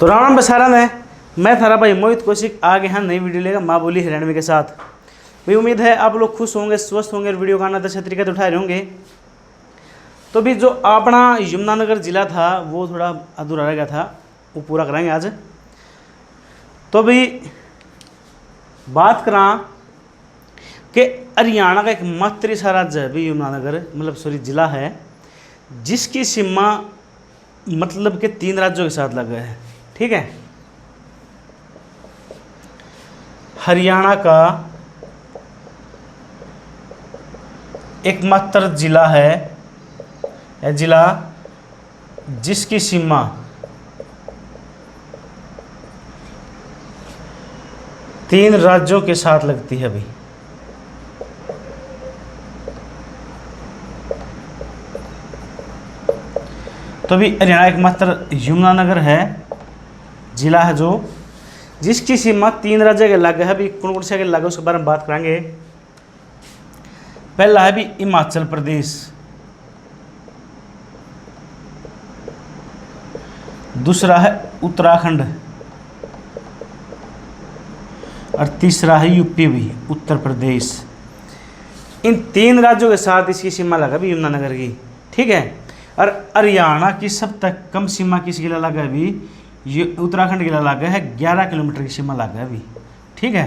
तो राम राम बसारा ने मैं थारा भाई मोहित कौशिक आ गए हैं नई वीडियो लेकर माँ बोली हरियाणवी के साथ। भाई उम्मीद है आप लोग खुश होंगे, स्वस्थ होंगे और वीडियो का आनंद अच्छे तरीके से उठा रहे होंगे। तो भी जो अपना यमुनानगर जिला था वो थोड़ा अधूरा रह गया था, वो पूरा कराएंगे आज। तो भी बात करा कि हरियाणा का एक मात्र ऐसा राज्य है भी यमुनानगर, मतलब सॉरी जिला है, जिसकी सीमा मतलब के 3 राज्यों के साथ लगा है। ठीक है, हरियाणा का एकमात्र जिला है या जिला जिसकी सीमा तीन राज्यों के साथ लगती है भाई। तो भी हरियाणा एकमात्र यमुनानगर है, जिला है जो जिसकी सीमा 3 राज्य के लगे है। भी कौन कौन से के लगे उसके बारे में बात करेंगे। पहला है भी हिमाचल प्रदेश, दूसरा है उत्तराखंड और तीसरा है यूपी भी उत्तर प्रदेश। इन 3 राज्यों के साथ इसकी सीमा लगा भी यमुनानगर की। ठीक है, और हरियाणा की सब तक कम सीमा किसकी लगा है भी, ये उत्तराखंड की लगा है 11 किलोमीटर की सीमा लगा है अभी। ठीक है,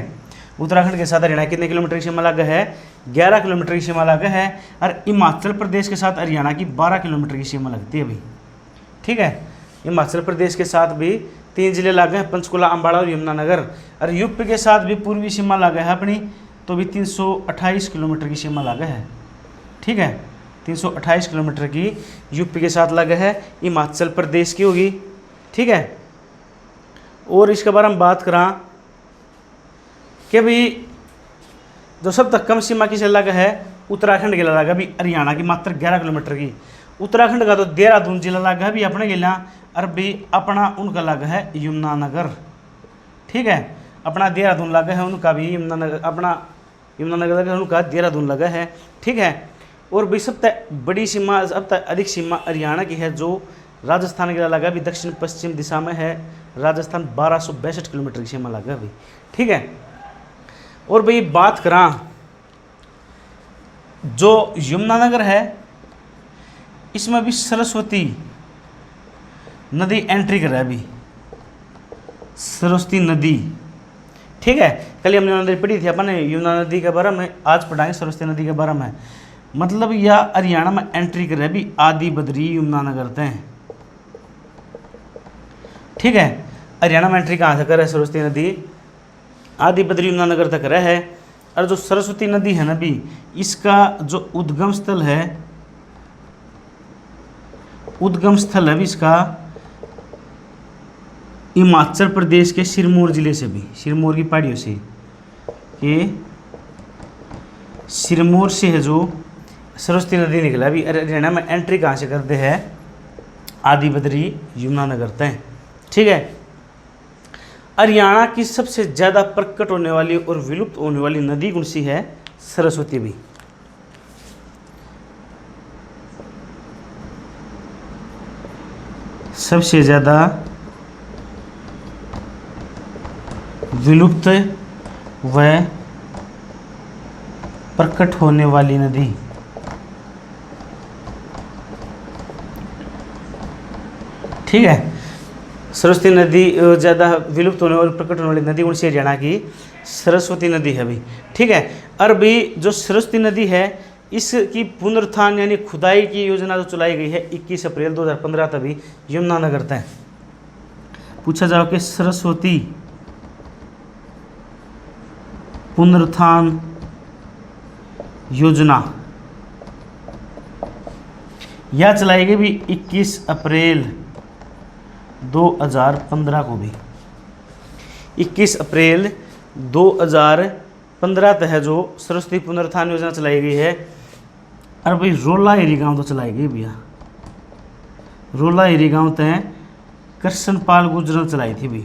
उत्तराखंड के साथ हरियाणा कितने किलोमीटर की सीमा लगा है, 11 किलोमीटर की सीमा लगा है। और हिमाचल प्रदेश के साथ हरियाणा की 12 किलोमीटर की सीमा लगती है अभी। ठीक है, हिमाचल प्रदेश के साथ भी 3 जिले लगे हैं, पंचकुला, अम्बाला और यमुनानगर। और यूपी के साथ भी पूर्वी सीमा लगा है अपनी, तो भी 328 किलोमीटर की सीमा लगा है। ठीक है, 328 किलोमीटर की यूपी के साथ लगा है, हिमाचल प्रदेश की होगी। ठीक है, और इसके बारे में बात करा कि भाई जो सब तक कम सीमा की लगा है उत्तराखंड के लगा भी हरियाणा की मात्र 11 किलोमीटर की। उत्तराखंड का तो देहरादून जिला लगा है भी अपने जिला, और भी अपना उनका लगा है यमुनानगर। ठीक है, अपना देहरादून लगा है उनका भी यमुनानगर, अपना यमुनानगर लगा है उनका देहरादून लगा है। ठीक है, और भी सब तक बड़ी सीमा, सब तक अधिक सीमा हरियाणा की है जो राजस्थान के लगा भी दक्षिण पश्चिम दिशा में है। राजस्थान 1262 किलोमीटर की सीमा लगा भाई। ठीक है, और भाई बात करा जो यमुनानगर है इसमें भी सरस्वती नदी एंट्री कर रहा है अभी, सरस्वती नदी। ठीक है, कल हमने नदी पढ़ी थी अपन यमुना नदी के बारे में, आज पढ़ाएंगे सरस्वती नदी के बारे में। मतलब यह हरियाणा में एंट्री कर रहा है अभी आदि बद्री यमुनानगर तक। ठीक है, हरियाणा में एंट्री कहाँ से कर रहा है सरस्वती नदी, आदि बद्री यमुनानगर तक रहा है। और जो सरस्वती नदी है ना भी, इसका जो उद्गम स्थल है भी इसका हिमाचल प्रदेश के सिरमौर जिले से भी, सिरमौर की पहाड़ियों से, ये सिरमौर से है जो सरस्वती नदी निकला भी। हरियाणा में एंट्री कहाँ से करते हैं, आदि बद्री यमुनानगर तक। ठीक है, हरियाणा की सबसे ज़्यादा प्रकट होने वाली और विलुप्त होने वाली नदी कौन सी है, सरस्वती भी। सबसे ज़्यादा विलुप्त व प्रकट होने वाली नदी ठीक है, सरस्वती नदी ज़्यादा विलुप्त होने वाली प्रकट होने वाली नदी कौन सी, हरियाणा की सरस्वती नदी है भाई। ठीक है, और भी जो सरस्वती नदी है इसकी पुनरुत्थान यानी खुदाई की योजना जो चलाई गई है 21 अप्रैल 2015 तभी यमुनानगर तक। पूछा जाओ कि सरस्वती पुनरुत्थान योजना यह चलाई गई भी 21 अप्रैल 2015 को भी, 21 अप्रैल 2015 तक जो सरस्वती पुनरुत्थान योजना चलाई गई है। और भाई रोला एरी गांव तो चलाई गई भैया, रोला एरी गांव तय कृष्णपाल गुर्जर ने चलाई थी भाई,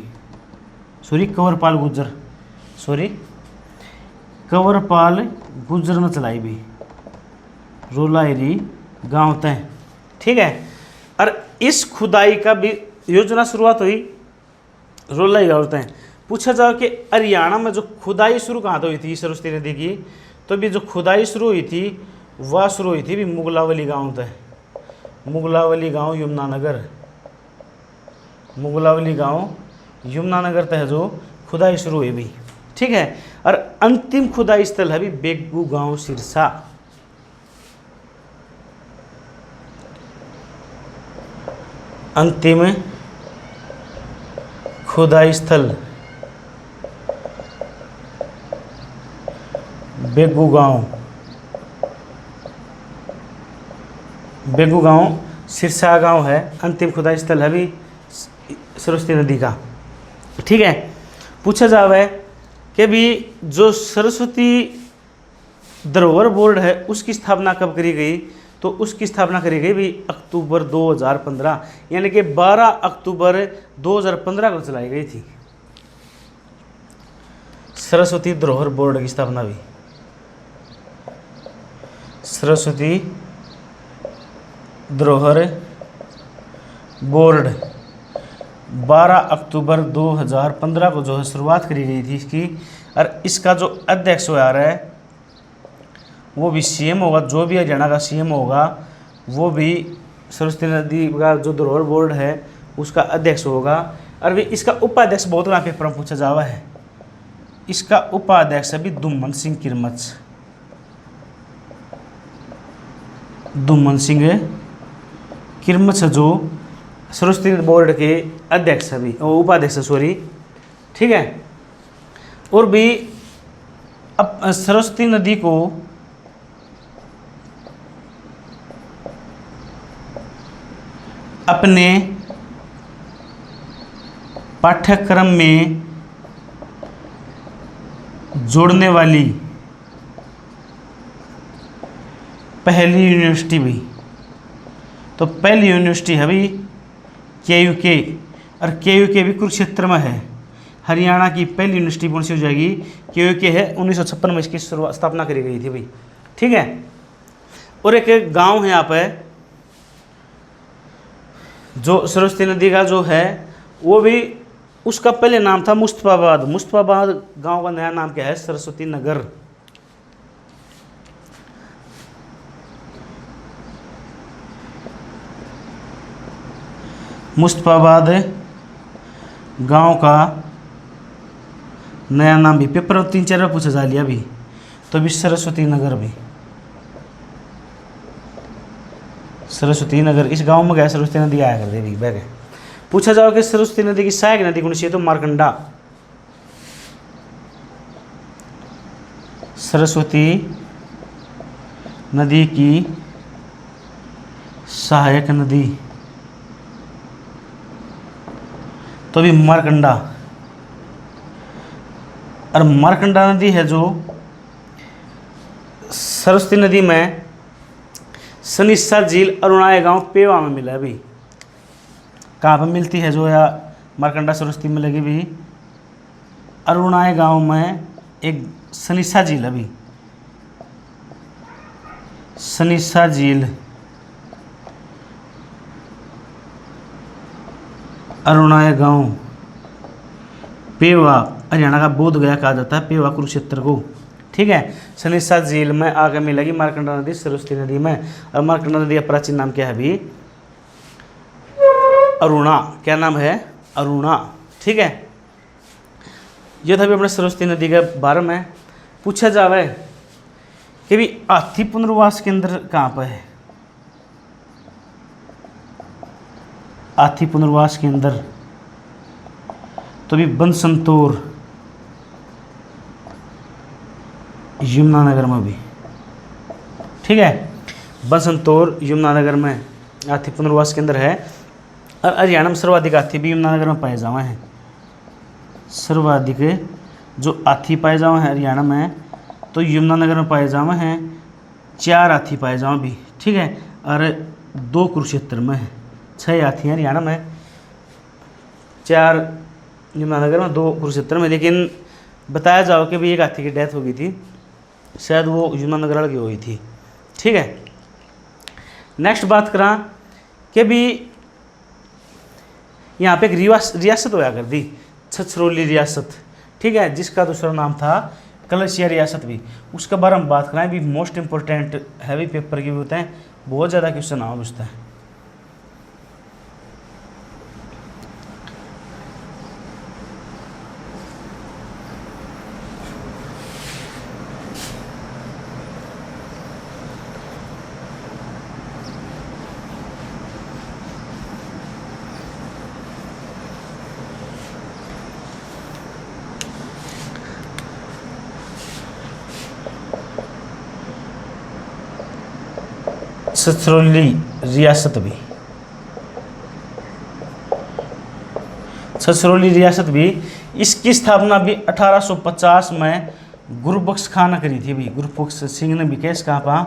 सॉरी कंवरपाल गुर्जर, सॉरी कंवरपाल गुर्जर ने चलाई भी रोला एरी गांव तय। ठीक है, और इस खुदाई का भी योजना शुरुआत हुई रोला ही होते हैं। पूछा जाओ कि हरियाणा में जो खुदाई शुरू कहाँ तो हुई थी सरस्वती नदी की, तो भी जो खुदाई शुरू हुई थी वह शुरू हुई थी भी मुगलावली गांव से। मुगलावली गांव यमुनानगर, मुगलावली गांव यमुनानगर तक जो खुदाई शुरू हुई भी, ठीक है। और अंतिम खुदाई स्थल है भी बेगू गांव सिरसा। अंतिम खुदाई स्थल बेगू गांव, बेगू गांव सिरसा गांव है। अंतिम खुदाई स्थल है भी सरस्वती नदी का, ठीक है। पूछा जावे कि भी जो सरस्वती धरोहर बोर्ड है उसकी स्थापना कब करी गई, तो उसकी स्थापना करी गई भी अक्टूबर 2015, यानी कि 12 अक्टूबर 2015 को चलाई गई थी सरस्वती धरोहर बोर्ड की स्थापना भी। सरस्वती धरोहर बोर्ड 12 अक्टूबर 2015 को जो है शुरुआत करी गई थी इसकी। और इसका जो अध्यक्ष हो रहा है वो भी सीएम होगा, जो भी हरियाणा का सीएम होगा वो भी सरस्वती नदी का जो धरोहर बोर्ड है उसका अध्यक्ष होगा। और भी इसका उपाध्यक्ष बहुत यहाँ पेपर में पूछा जावा है। इसका उपाध्यक्ष है भी दुम्मन सिंह किरमच, दुम्मन सिंह किरमच जो सरस्वती बोर्ड के अध्यक्ष भी, उपाध्यक्ष सॉरी, ठीक है। और भी अब सरस्वती नदी को अपने पाठ्यक्रम में जोड़ने वाली पहली यूनिवर्सिटी भी, तो पहली यूनिवर्सिटी है भी KUK, और KUK भी कुरुक्षेत्र में है। हरियाणा की पहली यूनिवर्सिटी कौन सी हो जाएगी, KUK है। 1956 में इसकी स्थापना करी गई थी भाई, ठीक है। और एक गांव है यहाँ पे जो सरस्वती नदी का जो है वो भी, उसका पहले नाम था मुस्तफाबाद। मुस्तफाबाद गांव का नया नाम क्या है, सरस्वती नगर। मुस्तफाबाद गांव का नया नाम भी पेपर 3-4 बार पूछा जा लिया भी, तो भी सरस्वती नगर भी, सरस्वती नगर। इस गांव में गया सरस्वती नदी आया कर दे भी बह गए। पूछा जाओ कि सरस्वती नदी की सहायक नदी कौन सी है, तो मारकंडा। सरस्वती नदी की सहायक नदी तो भी मारकंडा। और मारकंडा नदी है जो सरस्वती नदी में सनिस्सा झील अरुणाय गांव पेवा में मिला है भी। कहाँ पर मिलती है जो या मारकंडा सरस्वती मिलेगी भी, अरुणाय गांव में एक सनिस्सा झील है भी, सनिस्सा झील अरुणाय गांव पेवा, हरियाणा का बोध गया कहा जाता है पेवा कुरुक्षेत्र को, ठीक है। सनिस्सा झील में आगे मिलेगी मारकंडा नदी सरस्वती नदी में। और मारकंडा नदी का प्राचीन नाम क्या है भी, अरुणा। क्या नाम है, अरुणा, ठीक है। यह था भी अपने सरस्वती नदी के बारे में। पूछा जावे कि भी हाथी पुनर्वास केंद्र कहाँ पर है, हाथी पुनर्वास केंद्र तो भी बनसंतोर यमुनानगर में भी, ठीक है। बनसंतोर यमुनानगर में हाथी पुनर्वास केंद्र है। और हरियाणा में सर्वाधिक हाथी भी यमुनानगर में पाए जावे हैं। सर्वाधिक जो हाथी पाए जावे हैं हरियाणा में तो यमुनानगर में पाए जावे हैं। 4 हाथी पाए जावे भी, ठीक है। और 2 कुरुक्षेत्र में है। 6 हाथी हैं हरियाणा में, 4 यमुनानगर में, 2 कुरुक्षेत्र में। लेकिन बताया जाओ कि भी एक हाथी की डेथ हो गई थी, शायद वो यमुनानगर की हुई थी, ठीक है। नेक्स्ट बात करा कि भी यहाँ पे एक रियासत होया कर दी, छछरौली रियासत, ठीक है, जिसका दूसरा नाम था कलसिया रियासत भी। उसके बारे में बात कराएं भी, मोस्ट इंपॉर्टेंट हैवी पेपर के भी होते हैं, बहुत ज़्यादा क्वेश्चन आवा पूछता है। छछरौली रियासत भी, छछरौली रियासत भी, इसकी स्थापना भी 1850 में गुरबख्श खान ने करी थी भी। गुरबख्श सिंह ने भी केस कहा पा,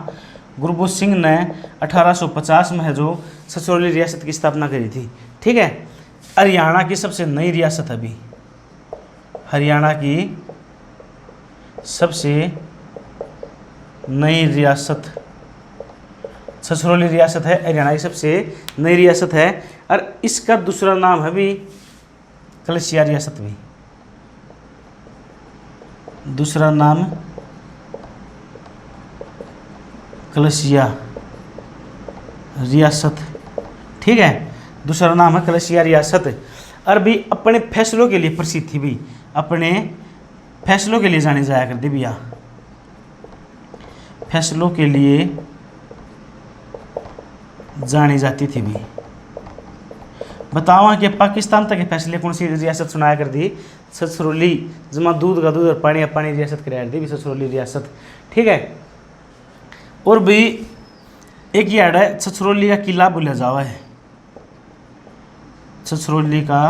गुरबख्श सिंह ने 1850 में है जो छछरौली रियासत की स्थापना करी थी, ठीक है। हरियाणा की सबसे नई रियासत है भी, हरियाणा की सबसे नई रियासत छछरौली रियासत है, हरियाणा की सबसे नई रियासत है। और इसका दूसरा नाम है भी कलसिया रियासत भी, दूसरा नाम कलसिया रियासत, ठीक है, दूसरा नाम है कलसिया रियासत। और भी अपने फैसलों के लिए प्रसिद्ध थी भी, अपने फैसलों के लिए जाने जाया करती भैया, फैसलों के लिए जानी जाती थी भी। बताओ कि पाकिस्तान तक के फैसले कौन सी रियासत सुनाया कर दी? छछरौली, जमा दूध का दूध और पानी का पानी रियासत कराया दी भी छछरौली रियासत, ठीक है। और भी एक याद है, छछरौली का किला बोला जावा है, छछरौली का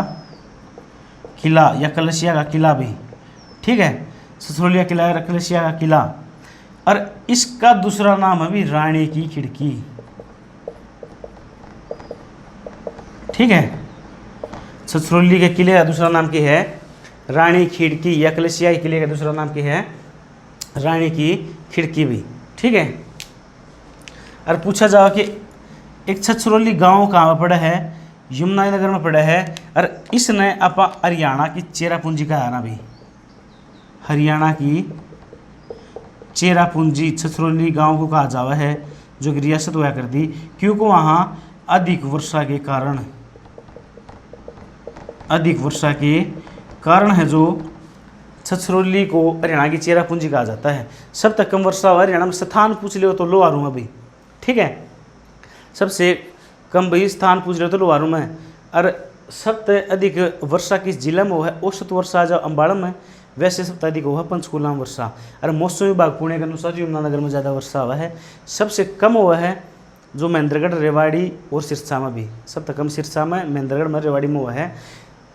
किला या कलसिया का किला भी, ठीक है, छछरौली का किला या कलसिया का किला। और इसका दूसरा नाम है भी रानी की खिड़की, ठीक है, छछरौली के किले का दूसरा नाम क्या है? रानी खिड़की, या कलसिया के किले का दूसरा नाम क्या है? रानी की खिड़की भी, ठीक है। और पूछा जाओ कि एक छछरौली गांव कहाँ पड़ा है? यमुनानगर में पड़ा है। और इसने आप हरियाणा की चेरापूंजी का आना भी, हरियाणा की चेरापूंजी छछरौली गांव को कहा जावा है, जो कि रियासत हुआ कर दी, क्योंकि वहाँ अधिक वर्षा के कारण, अधिक वर्षा के कारण है जो छछरौली को हरियाणा की चेरापूंजी कहा जाता है। सब तक कम वर्षा हुआ हरियाणा में, स्थान पूछ ले तो लोहारू में भी, ठीक है, सबसे कम भाई स्थान पूछ रहे हो तो लोहारू में। और सबसे अधिक वर्षा किस जिले में हुआ है? औसत वर्षा जो अम्बाड़ा में, वैसे सबसे अधिक हुआ पंचकूला में वर्षा। और मौसम विभाग पुणे के अनुसार यमुनानगर में ज़्यादा वर्षा हुआ है। सबसे कम हुआ है जो महेंद्रगढ़, रेवाड़ी और सिरसा में भी, सबसे कम सिरसा में, महेंद्रगढ़ में, रेवाड़ी में हुआ है।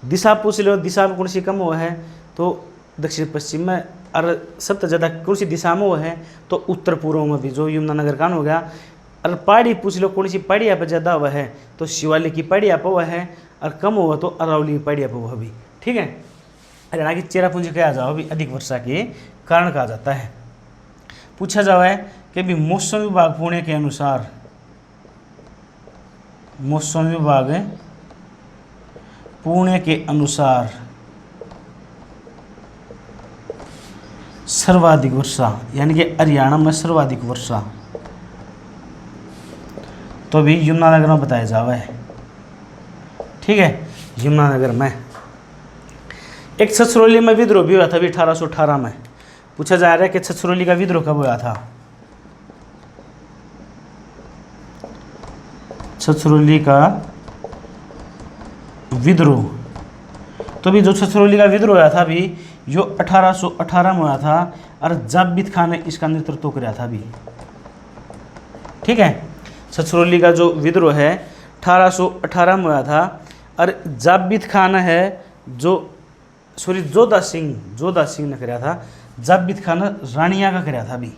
दिशा पूछ लो, दिशा में कौन सी कम हुआ है? तो दक्षिण पश्चिम में। और सबसे ज़्यादा कौन सी दिशा में हुआ है? तो उत्तर पूर्व में भी, जो यमुनानगर कांड हो गया। और पहाड़ी पूछ लो, कौन सी पहाड़ी यहाँ पर ज़्यादा हुआ है? तो शिवालिक की पहाड़ी यहाँ पर हुआ है। और कम हुआ तो अरावली की पहाड़ी यहाँ पर हुआ भी, ठीक है। हरियाणा की चेरापूंजी कहा जाओ भी अधिक वर्षा के कारण कहा जाता है। पूछा जावा है कि भी मौसम विभाग पुणे के अनुसार, मौसम विभाग पुणे के अनुसार सर्वाधिक वर्षा, यानी कि हरियाणा में सर्वाधिक वर्षा तो भी यमुनानगर में बताया जावा है, ठीक है, यमुनानगर में। एक छछरौली में विद्रोह भी हुआ था भी 1818 में। पूछा जा रहा है कि छछरौली का विद्रोह कब हुआ था? छछरौली का विद्रोह, तो भी जो छछरौली का विद्रोह हुआ था भी, जो 1818 में हुआ था। और जाबित खान ने इसका नेतृत्व किया था भी, ठीक है। छछरौली का जो विद्रोह है 1818 में हुआ था। और जाबित खान है जो, सॉरी, जोधा सिंह ने कराया था। जाबित खान रानिया का कराया था भी,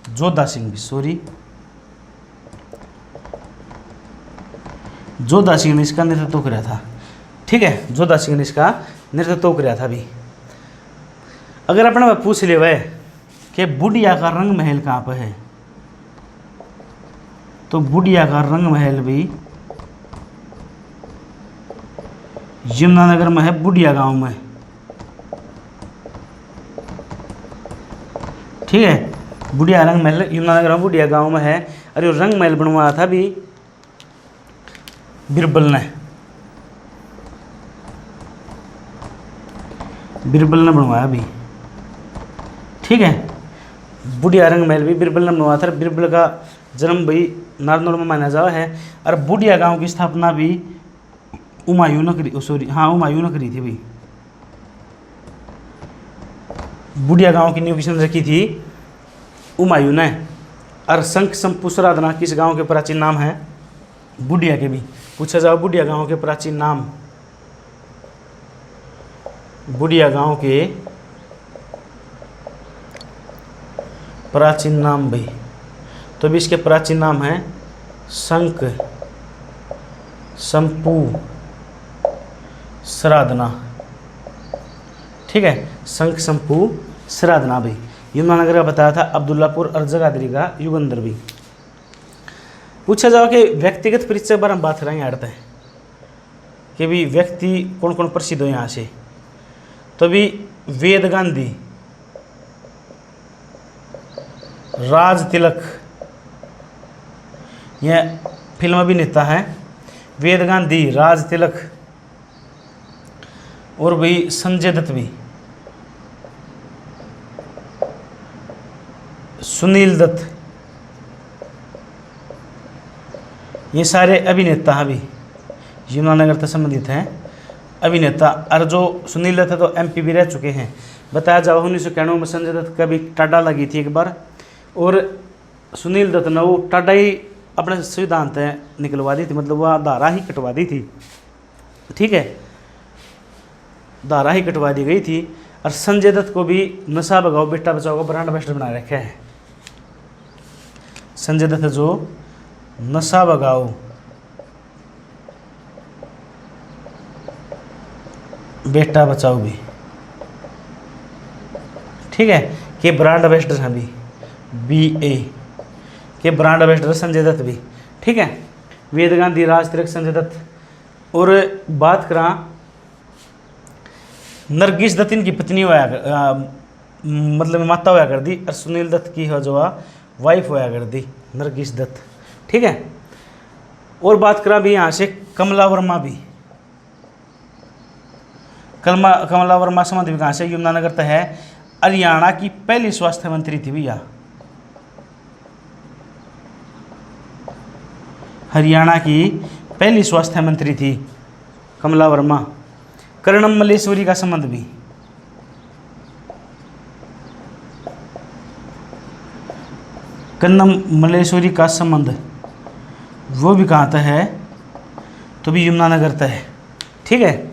जोधा सिंह भी, सॉरी, जोधा सिंह ने इसका नेतृत्व कराया था, ठीक है, जोधा सिंह ने इसका नेतृत्व कराया था भी। अगर अपने पूछ ले वह कि बुढ़िया का रंग महल कहाँ पर है? तो बुढ़िया का रंग महल भी यमुनानगर में है, बुढ़िया गांव में, ठीक है। बुढ़िया रंग महल यमुनानगर में बुढ़िया गांव में है। और ये रंग महल बनवाया था भी बिरबल ने, बिरबल ने बनवाया भी, ठीक है। बुढ़िया रंग महल भी बिरबल ने बनवाया था। बिरबल का जन्म भाई नारनौल में माना जाता है। और बुढ़िया गांव की स्थापना भी हुमायूं ने करी, हुमायूं ने करी थी भाई। बुढ़िया गांव की नींव किसने रखी थी? हुमायूं ने। और शंख संपु सराधना किस गांव के प्राचीन नाम है? बुढ़िया के भी पूछा जाओ। बुढ़िया गांव के प्राचीन नाम, बुढ़िया गांव के प्राचीन नाम भाई, तो भी इसके प्राचीन नाम है शंख संपु सराधना, ठीक है। शंख संपु सराधना भाई। यमुनानगर का बताया था अब्दुल्लापुर और जगाधरी का युगंधर भी। पूछा जाओ कि व्यक्तिगत परिचय बारे में बात करेंगे आड़ते हैं कि भी व्यक्ति कौन कौन प्रसिद्ध हो यहाँ से। तो भी वेद गांधी, राज तिलक, यह फिल्म अभिनेता है। वेद गांधी, राज तिलक और भाई संजय दत्त भी, सुनील दत्त, ये सारे अभिनेता हैं भी यमुनानगर से संबंधित हैं अभिनेता। और जो सुनील दत्त है तो MP भी रह चुके हैं। बताया जाओ 1991 में संजय दत्त का भी टाडा लगी थी एक बार, और सुनील दत्त ने वो टाडा ही अपने सिद्धांत निकलवा दी थी, मतलब वह धारा ही कटवा दी थी, ठीक है। धारा ही कटवा दी गई थी। और संजय दत्त को भी नशा भगाओ बेटा बचाओ का ब्रांड एम्बेसडर बना रखा है। संजय दत्त जो नशा भगाओ बेटा बचाओ भी, ठीक है, के ब्रांड एम्बेसडर हैं भी। BA के ब्रांड एम्बेसडर संजय दत्त भी, ठीक है। वेद गांधी, राज तिलक, संजय दत्त। और बात करा नरगिस दत्त इनकी पत्नी होया मतलब माता होया कर दी। और सुनील दत्त की हो जो वाइफ होया कर दी नरगिस दत्त, ठीक है। और बात करा भी यहाँ से कमला वर्मा भी। कमला वर्मा संबंध भी कहाँ से? यमुनानगर तक है। हरियाणा की पहली स्वास्थ्य मंत्री थी भैया, हरियाणा की पहली स्वास्थ्य मंत्री थी कमला वर्मा। कर्णम मल्लेश्वरी का संबंध भी, कर्णम मल्लेश्वरी का संबंध वो भी कहाँ तक है? तो भी यमुनानगर तक है, ठीक है।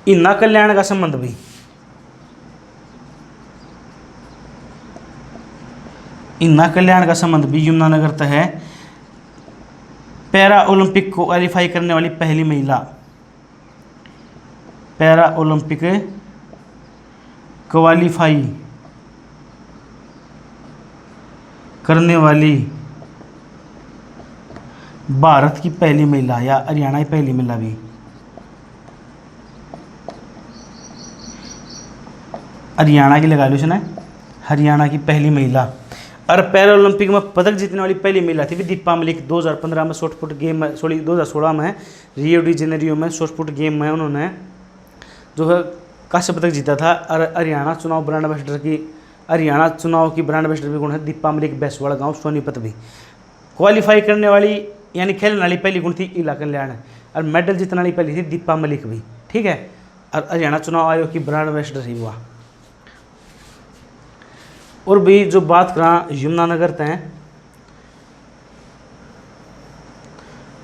इन्ना कल्याण का संबंध भी, इन्ना कल्याण का संबंध भी यमुनानगर तक है। पैरा ओलंपिक को क्वालिफाई करने वाली पहली महिला, पैरा ओलंपिक क्वालिफाई करने वाली भारत की पहली महिला या हरियाणा की पहली महिला भी, हरियाणा की लगा लो सुना, हरियाणा की पहली महिला। और पैरा ओलंपिक में पदक जीतने वाली पहली महिला थी दीपा मलिक। 2015 में शॉर्ट पुट गेम में, 2016 में रियो डी जेनेरियो में शॉर्ट पुट गेम में उन्होंने जो है कांस्य पदक जीता था। और हरियाणा चुनाव ब्रांड एम्बेसडर की, हरियाणा चुनाव की ब्रांड एम्बेसडर भी कौन है? दीपा मलिक, बैसवाड़ा गांव, सोनीपत भी। क्वालिफाई करने वाली यानी खेलने वाली पहली कौन थी? इला कल्याण। और मेडल जीतने वाली पहली थी दीपा मलिक भी, ठीक है। और हरियाणा चुनाव आयोग की ब्रांड एम्बेसडर ही हुआ। और भी जो बात करा यमुनानगर तय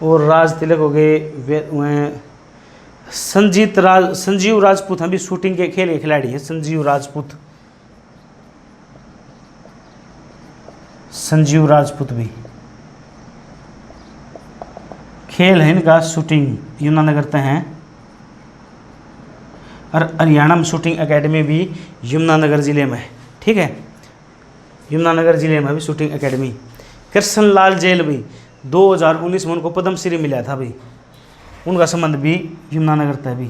और राज तिलक हो गए, संजीव राजपूत हैं भी शूटिंग के खेल के खिलाड़ी हैं। संजीव राजपूत, संजीव राजपूत भी खेल है इनका शूटिंग, यमुनानगर तय हैं। और हरियाणा में शूटिंग एकेडमी भी यमुनानगर जिले में है, ठीक है। यमुनानगर जिले में भी शूटिंग एकेडमी। कृष्ण लाल जेल भी 2019 में उनको पद्मश्री मिला था भाई, उनका संबंध भी यमुनानगर तक भी,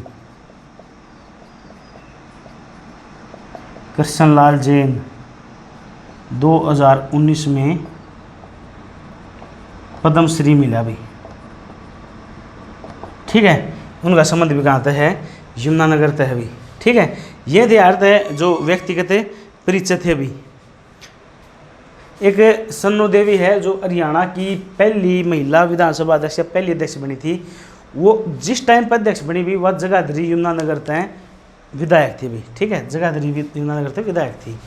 कृष्णलाल जैन 2019 में पद्मश्री मिला भी। ठीक है, उनका संबंध भी कहाँ तक है, यमुनानगर तक भी। ठीक है, ये थे अर्थ है जो व्यक्तिगत परिचय थे भी। एक सन्नो देवी है जो हरियाणा की पहली महिला विधानसभा अध्यक्ष, पहली अध्यक्ष बनी थी। वो जिस टाइम पर अध्यक्ष बनी भी वह जगाधरी यमुनानगर तक विधायक थी भी। ठीक है, जगाधरी यमुनानगर तक विधायक थी।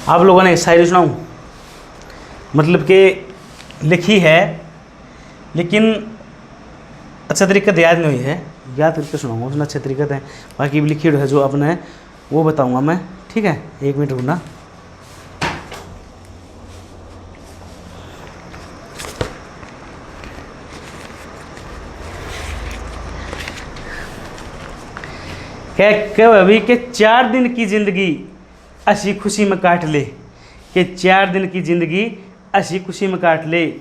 आप लोगों ने शायरी सुनाऊं, मतलब कि लिखी है लेकिन अच्छा तरीका से याद नहीं हुई है, याद करके सुनाऊंगा उसमें अच्छे तरीके से। बाकी लिखी है जो अपने वो बताऊंगा मैं। ठीक है, 1 मिनट रुकना। क्या अभी के 4 दिन की जिंदगी असी खुशी में काट ले, कि 4 दिन की जिंदगी असी खुशी में काट ले,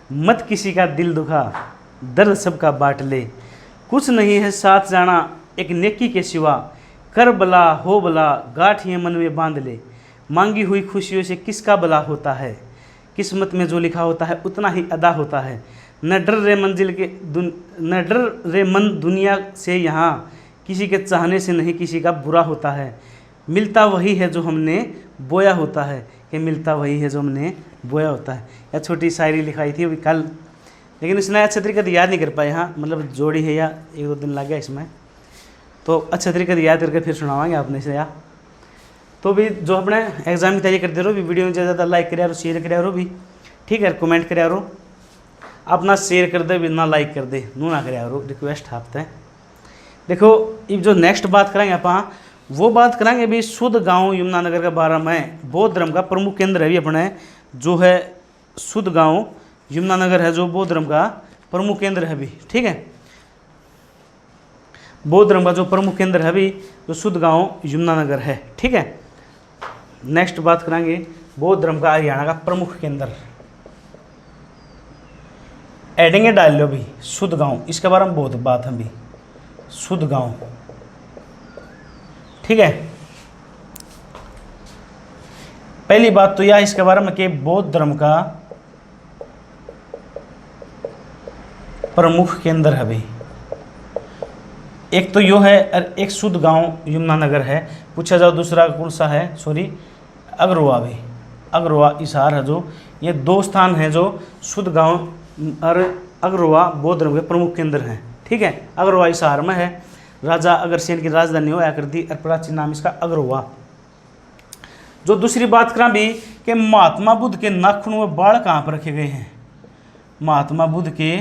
मत किसी का दिल दुखा दर्द सबका बांट ले, कुछ नहीं है साथ जाना एक नेकी के सिवा, कर भला हो भला गांठियाँ मन में बांध ले, मांगी हुई खुशियों से किसका भला होता है, किस्मत में जो लिखा होता है उतना ही अदा होता है, न डर रे मन दुनिया से, यहाँ किसी के चाहने से नहीं किसी का बुरा होता है, मिलता वही है जो हमने बोया होता है, कि मिलता वही है जो हमने बोया होता है। यह छोटी शायरी लिखाई थी अभी कल, लेकिन इसने अच्छे तरीके से याद नहीं कर पाए। हाँ, मतलब जोड़ी है या 1-2 दिन लग गया इसमें, तो अच्छे तरीके से याद करके फिर सुनावाएंगे आपने से। या तो भी जो अपने एग्जाम की तैयारी करते रहो भी, वीडियो में ज़्यादा लाइक करारो, शेयर करारो भी। ठीक है, कमेंट करारो, अपना शेयर कर दे भी ना लाइक कर दे, नू ना करारो, रिक्वेस्ट आपते। देखो अब जो नेक्स्ट बात करेंगे आप वो बात करेंगे भी शुद्ध गांव यमुनानगर के बारे में। बौद्ध धर्म का प्रमुख केंद्र है भी अपने जो है शुद्ध गांव यमुनानगर है, जो बौद्ध धर्म का प्रमुख केंद्र है भी। ठीक है, बौद्ध धर्म का जो प्रमुख केंद्र है भी जो शुद्ध गांव यमुनानगर है। ठीक है, नेक्स्ट बात करेंगे बौद्ध धर्म का हरियाणा का प्रमुख केंद्र, एडिंगे डाल लो भी शुद्ध गांव, इसके बारे में बहुत बात है भी, शुद्ध गांव। ठीक है, पहली बात तो यह इसके बारे में कि बौद्ध धर्म का प्रमुख केंद्र है भाई। एक तो यो है और एक शुद्ध गांव यमुनानगर है। पूछा जाओ दूसरा कौन सा है, सॉरी अग्रवा भाई, अग्रवा हिसार है, जो ये 2 स्थान हैं जो शुद्ध गांव और अग्रवा बौद्ध धर्म के प्रमुख केंद्र हैं। ठीक है, अग्रवा हिसार में है, राजा अग्रसेन की राजधानी हो आकृति और प्राचीन नाम इसका अग्रवा। जो दूसरी बात करा भी कि महात्मा बुद्ध के नाखून व बाल कहाँ पर रखे गए हैं, महात्मा बुद्ध के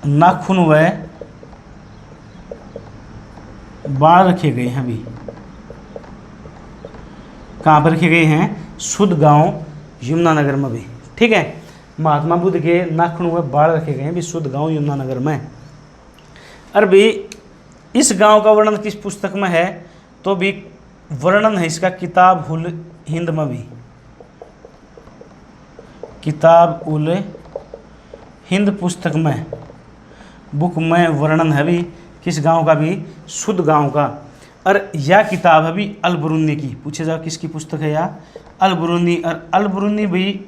नाखून व बाल रखे गए हैं अभी, कहाँ पर रखे गए हैं, शुद्ध गांव यमुनानगर में भी। ठीक है, महात्मा बुद्ध के नाखून व बाल रखे गए हैं भी शुद्ध गांव यमुनानगर में। और भी इस गांव का वर्णन किस पुस्तक में है, तो भी वर्णन है इसका किताब उल हिंद में भी, किताब उल हिंद पुस्तक में, बुक में वर्णन है भी किस गांव का भी, शुद्ध गांव का। और यह किताब है भी अल-बरूनी की। पूछे जाओ किसकी पुस्तक है यह, अल-बरूनी। और अल-बरूनी भी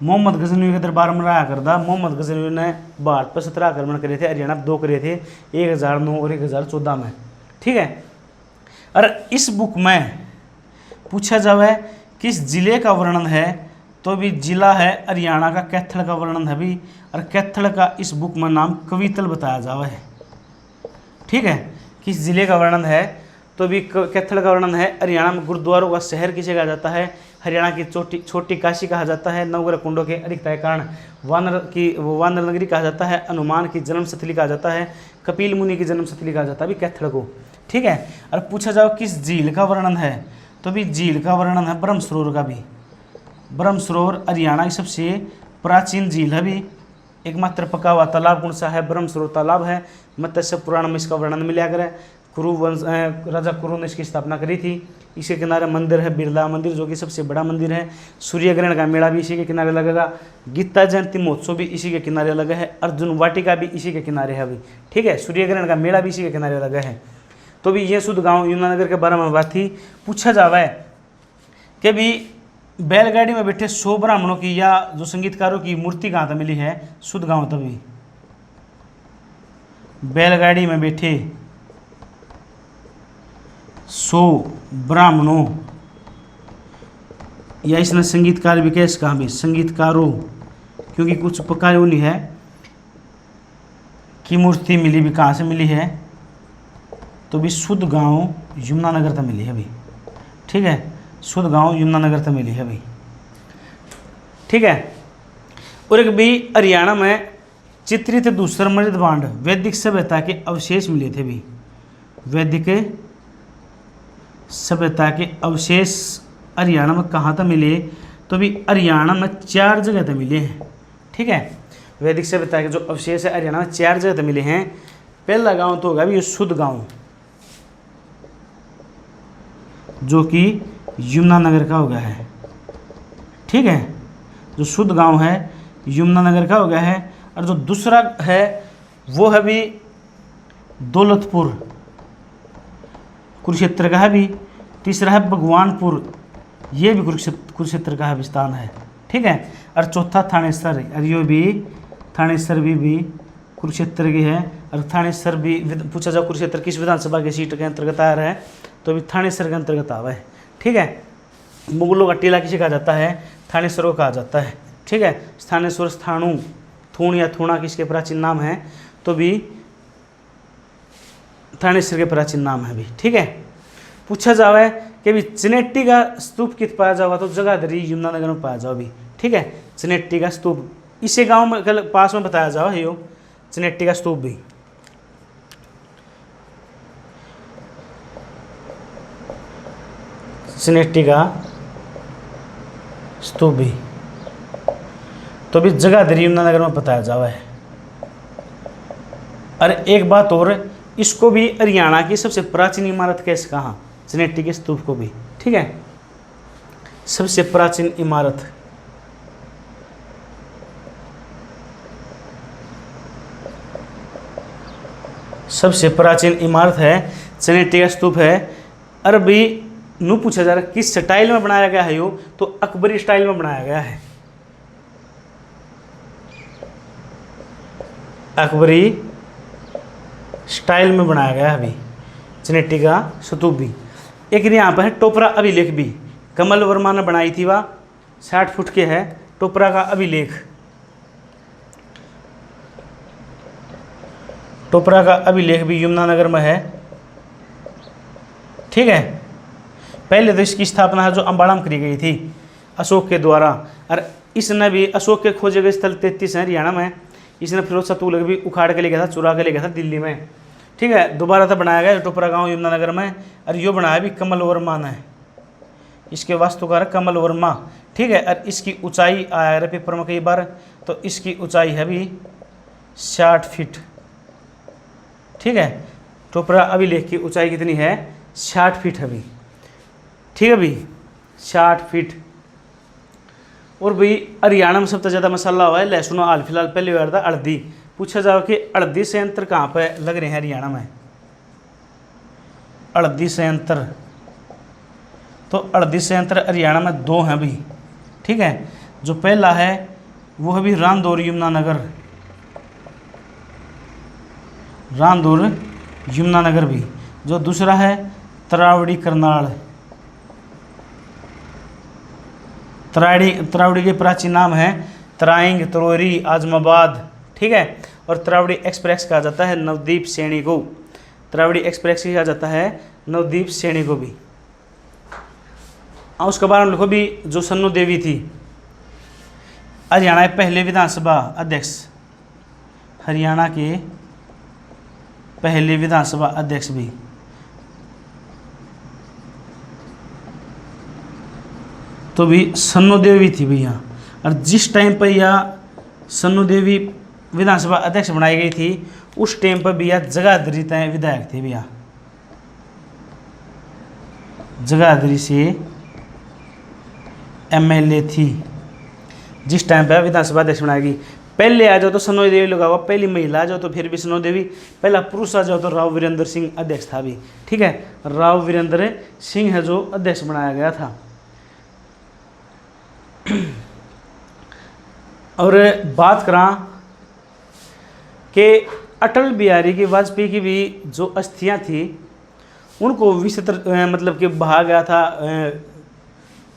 मोहम्मद गजनवी के दरबार में रहा करता। मोहम्मद गजनवी ने भारत पर 17 आक्रमण करे थे, हरियाणा 2 करे थे, 1009 और 1014 में। ठीक है, और इस बुक में पूछा जाए किस जिले का वर्णन है, तो भी जिला है हरियाणा का कैथल का वर्णन है भी, और कैथल का इस बुक में नाम कवितल बताया जावा है। ठीक है, किस जिले का वर्णन है, तो भी कैथल का वर्णन है। हरियाणा में गुरुद्वारों का शहर किसे कहा जाता है, हरियाणा की छोटी काशी कहा जाता है। नवग्रह कुंडों के अधिकता के कारण वानर नगरी कहा जाता है। हनुमान की जन्मस्थली कहा जाता है। कपिल मुनि की जन्मस्थली कहा जाता है भी कैथल को। ठीक है, और पूछा जाओ किस झील का वर्णन है, तो भी झील का वर्णन है ब्रह्म सरोवर का भी। ब्रह्म सरोवर हरियाणा की सबसे प्राचीन झील है भी। एकमात्र पका हुआ तालाब कौन सा है? ब्रह्म सरोवर तालाब है। मत्स्य पुराण में इसका वर्णन मिला कर कुरु वंश राजा कुरु ने इसकी स्थापना करी थी। इसके किनारे मंदिर है बिरला मंदिर, जो कि सबसे बड़ा मंदिर है। सूर्य ग्रहण का मेला भी इसी के किनारे लगेगा। गीता जयंती महोत्सव भी इसी के किनारे लगा है। अर्जुन वाटिका भी इसी के किनारे है अभी, ठीक है। सूर्य ग्रहण का मेला भी इसी के किनारे लगा है। तो भी ये शुद्ध गाँव यमुनानगर के बारे में बात थी। पूछा जावा है कि भी बैलगाड़ी में बैठे 100 ब्राह्मणों की या जो संगीतकारों की मूर्ति कहाँ तक मिली है? शुद्ध गाँव तभी। बैलगाड़ी में बैठे 100 ब्राह्मणों या इसने संगीतकार भी कैसे कहा भी? संगीतकारों, क्योंकि कुछ पक्का वो नहीं है कि मूर्ति मिली भी कहाँ से मिली है। तो भी शुद्ध गांव यमुनानगर तक मिली है अभी, ठीक है। शुद्ध गांव यमुनानगर तक मिली है अभी, ठीक है। और एक भी हरियाणा में चित्रित दूसर मृत भांड वैदिक सभ्यता के अवशेष मिले थे भी। वैदिक सभ्यता के अवशेष हरियाणा में कहाँ तक मिले? तो भी हरियाणा में 4 जगह तक मिले हैं, ठीक है। वैदिक सभ्यता के जो अवशेष है हरियाणा में 4 जगह तक मिले हैं। पहला गांव तो होगा भी ये शुद्ध गांव, जो कि यमुनानगर का हो गया है, ठीक है। जो शुद्ध गांव है यमुनानगर का हो गया है। और जो दूसरा है वो है भी दौलतपुर, कुरुक्षेत्र का है भी। तीसरा है भगवानपुर, ये भी कुरुक्षेत्र का है स्थान है, ठीक है। और चौथा थानेसर, और ये भी थानेसर भी कुरुक्षेत्र की है। और थानेसर भी पूछा जाए कुरुक्षेत्र किस विधानसभा के सीट के अंतर्गत आ रहा है? तो भी थानेसर के अंतर्गत आवा है, ठीक है। मुगलों का टीला किसे कहा जाता है? थानेसर को कहा जाता है, ठीक है। थानेश्वर, स्थाणु, थूण या थूणा किसके प्राचीन नाम है? तो भी थानेश्वर के प्राचीन नाम है भी, ठीक है। पूछा जावे कि भी चनेट्टी का स्तूप कित पाया जावा? तो जगाधरी यमुनानगर में पाया जाओ भी, ठीक है। चनेट्टी का स्तूप इसे गांव में पास में बताया जाओ है यो चनेट्टी का स्तूप भी। चनेट्टी का स्तूप भी तो भी जगाधरी यमुनानगर में बताया जावा है। और एक बात और, इसको भी हरियाणा की सबसे प्राचीन इमारत कैसे कहा? चनेट्टी के स्तूप को भी, ठीक है। सबसे प्राचीन इमारत है चनेट्टी का स्तूप है। अरबी नू पूछा जा रहा है किस स्टाइल में बनाया गया है यो? तो अकबरी स्टाइल में बनाया गया है। अकबरी स्टाइल में बनाया गया है अभी चनेट्टी का स्तूप भी। एक यहाँ पर है टोपरा अभिलेख भी, कमल वर्मा ने बनाई थी। वह 60 फुट के है टोपरा का अभिलेख। टोपरा का अभिलेख भी यमुनानगर में है, ठीक है। पहले तो इसकी स्थापना है जो अम्बाड़ा में करी गई थी अशोक के द्वारा। और इसने भी अशोक के खोजे गए स्थल 33 है हरियाणा में। इसने फिरोज शाह तुगलक भी उखाड़ के ले गया था, चुरा के ले गया था दिल्ली में, ठीक है। दोबारा था बनाया गया टोपरा गांव यमुनानगर में। और यो बनाया भी कमल वर्मा ने, इसके वास्तुकार कमल वर्मा, ठीक है। और इसकी ऊंचाई आया है पेपर में कई बार, तो इसकी ऊंचाई है भी 60 फीट, ठीक है। टोपरा अभिलेख की ऊंचाई कितनी है? 60 फीट है भी, ठीक है भी 60 फीट। और भाई हरियाणा में सबसे ज़्यादा मसाला हुआ है लहसुन। हाल फिलहाल पहली बार था हल्दी। पूछा जाओ कि हल्दी संयंत्र कहाँ पे लग रहे हैं हरियाणा में? हल्दी संयंत्र, तो हल्दी संयंत्र हरियाणा में 2 हैं भी, ठीक है। जो पहला है वो है भी रांदौर यमुनानगर, रांदौर यमुनानगर भी। जो दूसरा है तरावड़ी करनाल, तरावड़ी के प्राचीन नाम है तराइंग, तरोरी, आजमाबाद, ठीक है। और तरावड़ी एक्सप्रेस कहा जाता है नवदीप सैनी को। तरावड़ी एक्सप्रेस कहा जाता है नवदीप सैनी को भी। और उसके बारे में लिखो भी जो सन्नू देवी थी हरियाणा के पहले विधानसभा अध्यक्ष, हरियाणा के पहले विधानसभा अध्यक्ष भी। तो भी सन्नो देवी थी भैया। और जिस टाइम पर यह सन्नो देवी विधानसभा अध्यक्ष बनाई गई थी उस टाइम पर भैया जगाधरी तय विधायक थे भैया, जगाधरी से एमएलए थी जिस टाइम पर विधानसभा अध्यक्ष बनाई गई। पहले आ जाओ तो सन्नो देवी लगा हुआ, पहली महिला आ जाओ तो फिर भी सन्नो देवी, पहला पुरुष आ जाओ तो राव वीरेंद्र सिंह अध्यक्ष था भी। ठीक है, राव वीरेंद्र सिंह है जो अध्यक्ष बनाया गया था। और बात करा कि अटल बिहारी की वाजपेयी की भी जो अस्थियां थी उनको मतलब कि बहा गया था,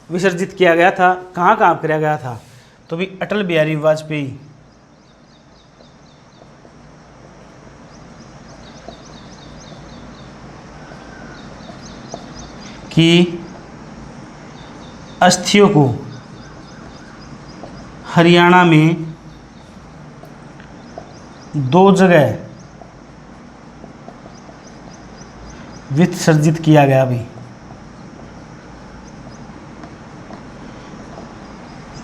विसर्जित किया गया था। कहाँ कहाँ किया गया था? तो भी अटल बिहारी वाजपेयी की अस्थियों को हरियाणा में 2 जगह विसर्जित किया गया भी।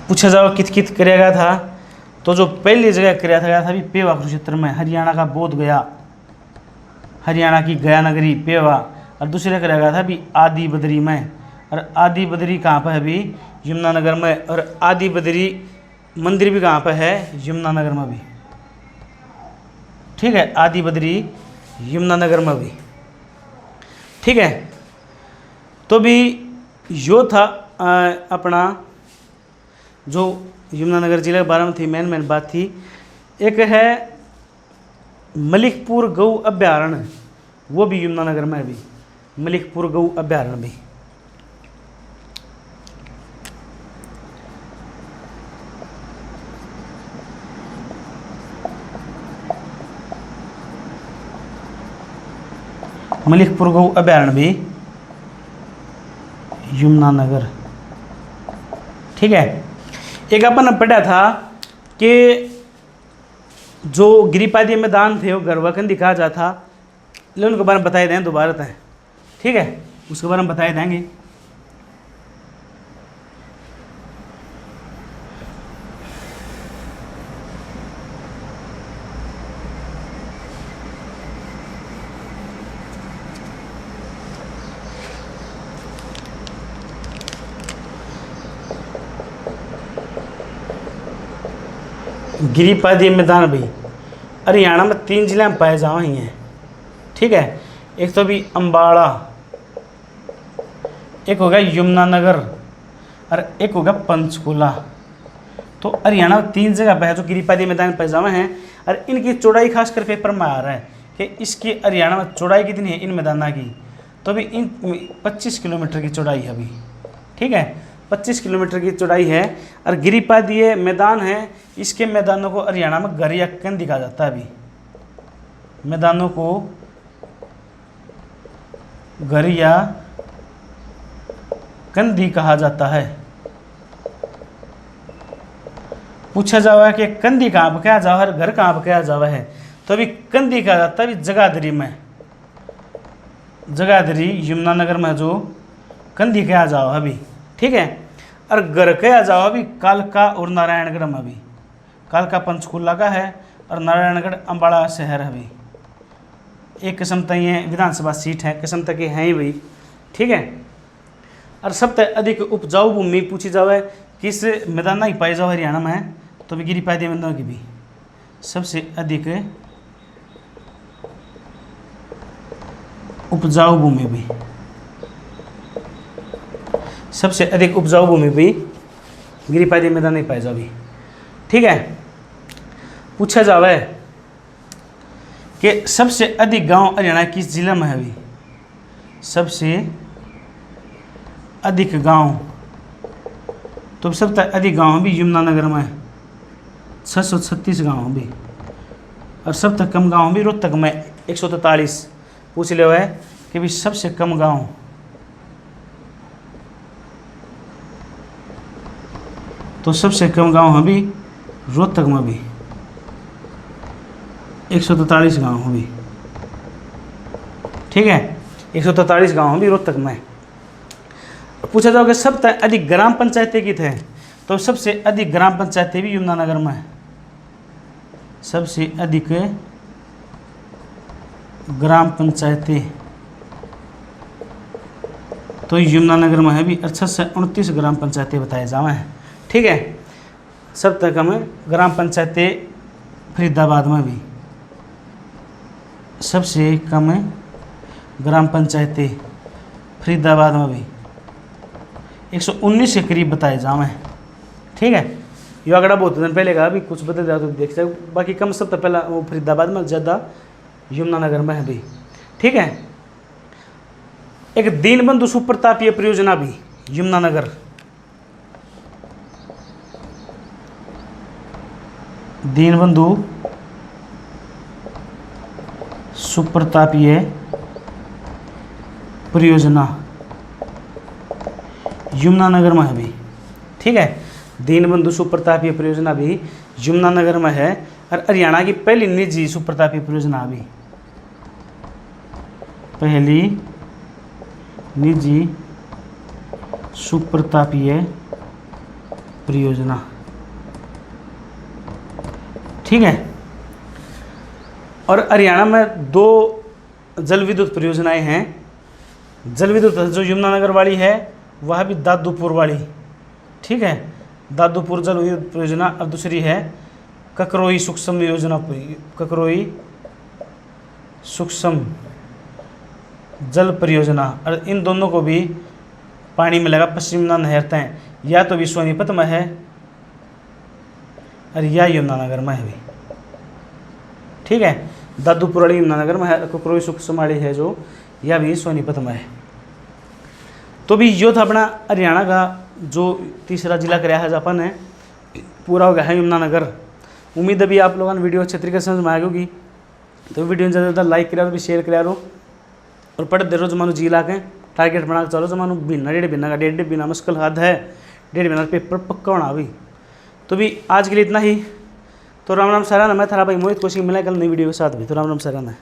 पूछा जाओ कित कित किया गया था? तो जो पहली जगह किया था भी पेवा कुरुक्षेत्र में, हरियाणा का बोध गया, हरियाणा की गया नगरी पेवा। और दूसरा किया गया था भी आदि बद्री में। और आदि बद्री कहाँ पर है भी? यमुनानगर में। और आदि बद्री मंदिर भी कहाँ पर है? यमुनानगर में भी। ठीक है, आदि बद्री यमुनानगर में भी। ठीक है, तो भी यो था अपना जो यमुनानगर जिले के बारे में थी मेन बात थी। एक है मलिकपुर गौ अभ्यारण्य, वो भी यमुनानगर में भी, मलिकपुर गौ अभ्यारण्य भी। मलिकपुर गौ अभ्यारण्य भी यमुनानगर। ठीक है, एक अपन ने पढ़ा था कि जो गिरिपादी मैदान थे वो गरवाकंदी कहा जाता था, लेकिन उनके बारे में बताए दें दोबारा तय। ठीक है, उसके बारे में बताए देंगे। गिरिपादी मैदान भी हरियाणा में 3 जिले में पाए जाओ ही हैं। ठीक है, एक तो भी अम्बाड़ा, एक हो गया यमुनानगर और एक हो गया पंचकूला। तो हरियाणा में 3 जगह पे है जो गिरिपादी मैदान पाए जावे हैं। और इनकी चौड़ाई खासकर पेपर में आ रहा है कि इसकी हरियाणा में चौड़ाई कितनी है इन मैदानों की? तो अभी इन 25 किलोमीटर की चौड़ाई है अभी। ठीक है, 25 किलोमीटर की चौड़ाई है। और गिरिपादी मैदान है, इसके मैदानों को हरियाणा में घर या कंदी कहा जाता है। अभी मैदानों को घर या कंदी कहा जाता है। पूछा जावा है कि कंदी कहाँ पर कहा जावा है, घर कहाँ पर कहा जावा है? तो अभी कंदी कहा जाता है अभी जगाधरी में, जगाधरी यमुनानगर में जो कंदी कहा जावा अभी। ठीक है, और घर कहा जावा अभी कालका और नारायणगढ़ में भी। कालका पंचकूला का है और नारायणगढ़ अम्बाड़ा शहर है भाई। एक किस्म तक ये विधानसभा सीट है, किस्म तक ये है ही भाई। ठीक है, और सबसे अधिक उपजाऊ भूमि पूछी जावे किस मैदान ही पाई जाओ हरियाणा में? तो भी गिरिपादी मैदान की भी सबसे अधिक उपजाऊ भूमि भी, सबसे अधिक उपजाऊ भूमि भी गिरिपादी मैदान नहीं पाई जाओ भी। ठीक है, पूछा जावे कि सबसे अधिक गांव हरियाणा किस जिले में है? भी सबसे अधिक गांव, तो सबसे अधिक गांव भी यमुनानगर में 636 गांव भी। और सबसे कम गांव भी रोहतक में 143। पूछ ले है कि भी सबसे कम गांव, तो सबसे कम गांव है भी रोहतक में भी 143 गांव भी। ठीक है, 143 गांव भी रोहतक में। पूछा जाओगे सबसे अधिक ग्राम पंचायतें कित हैं, तो सबसे अधिक ग्राम पंचायतें भी यमुनानगर में है। सबसे अधिक ग्राम पंचायतें तो यमुनानगर में है भी 629 ग्राम पंचायतें बताए जावे हैं। ठीक है, सब तक हमें ग्राम पंचायतें फरीदाबाद में भी सबसे कम ग्राम पंचायतें फरीदाबाद में भी 119 के करीब बताए जावे हैं। ठीक है, ये आंकड़ा बहुत दिन पहले का, अभी कुछ बदल जाए तो देख सकते, बाकी कम सब तो पहला वो फरीदाबाद में, ज़्यादा यमुनानगर में है भी। ठीक है, एक दीनबंधु सुप्रतापीय परियोजना भी यमुनानगर, दीनबंधु सुप्रतापीय परियोजना यमुनानगर में है भी। ठीक है, दीनबंधु सुप्रतापीय परियोजना भी यमुनानगर में है। और हरियाणा की पहली निजी सुप्रतापीय परियोजना भी, पहली निजी सुप्रतापीय परियोजना। ठीक है, और हरियाणा में 2 जल विद्युत परियोजनाएं हैं। जल विद्युत जो यमुनानगर वाली है वह भी दादूपुर वाली। ठीक है, दादूपुर जल विद्युत परियोजना, और दूसरी है ककरोई सूक्ष्म योजना, ककरोई सूक्ष्म जल परियोजना। और इन दोनों को भी पानी मिलेगा पश्चिम यमुना नहर तय, या तो भी सोनीपत में है और या यमुनानगर में है भी। ठीक है, दादूपुर वाली यमुनानगर में है, ककरोई सूक्ष्म वाली है जो, या भी सोनीपत में है। तो भी यो था अपना हरियाणा का जो तीसरा जिला कराया है अपन है, पूरा हो गया है यमुनानगर। उम्मीद है भी आप लोगों ने वीडियो अच्छे तरीके से समझ में आ गई। तो वीडियो ज़्यादा से ज़्यादा लाइक करा भी, शेयर करा रो, और पढ़ दे रो जो मानो जिला के टारगेट बना के चलो, जो मानो बिना 1.5 महीना का 1.5 महीना मुश्किल हाथ है, 1.5 महीना पेपर पक्का होना अभी। तो भी आज के लिए इतना ही। तो राम राम सराहना, मैं थारा भाई मोहित कोशिश मिला कल नई वीडियो के साथ भी। तो राम राम सराहना।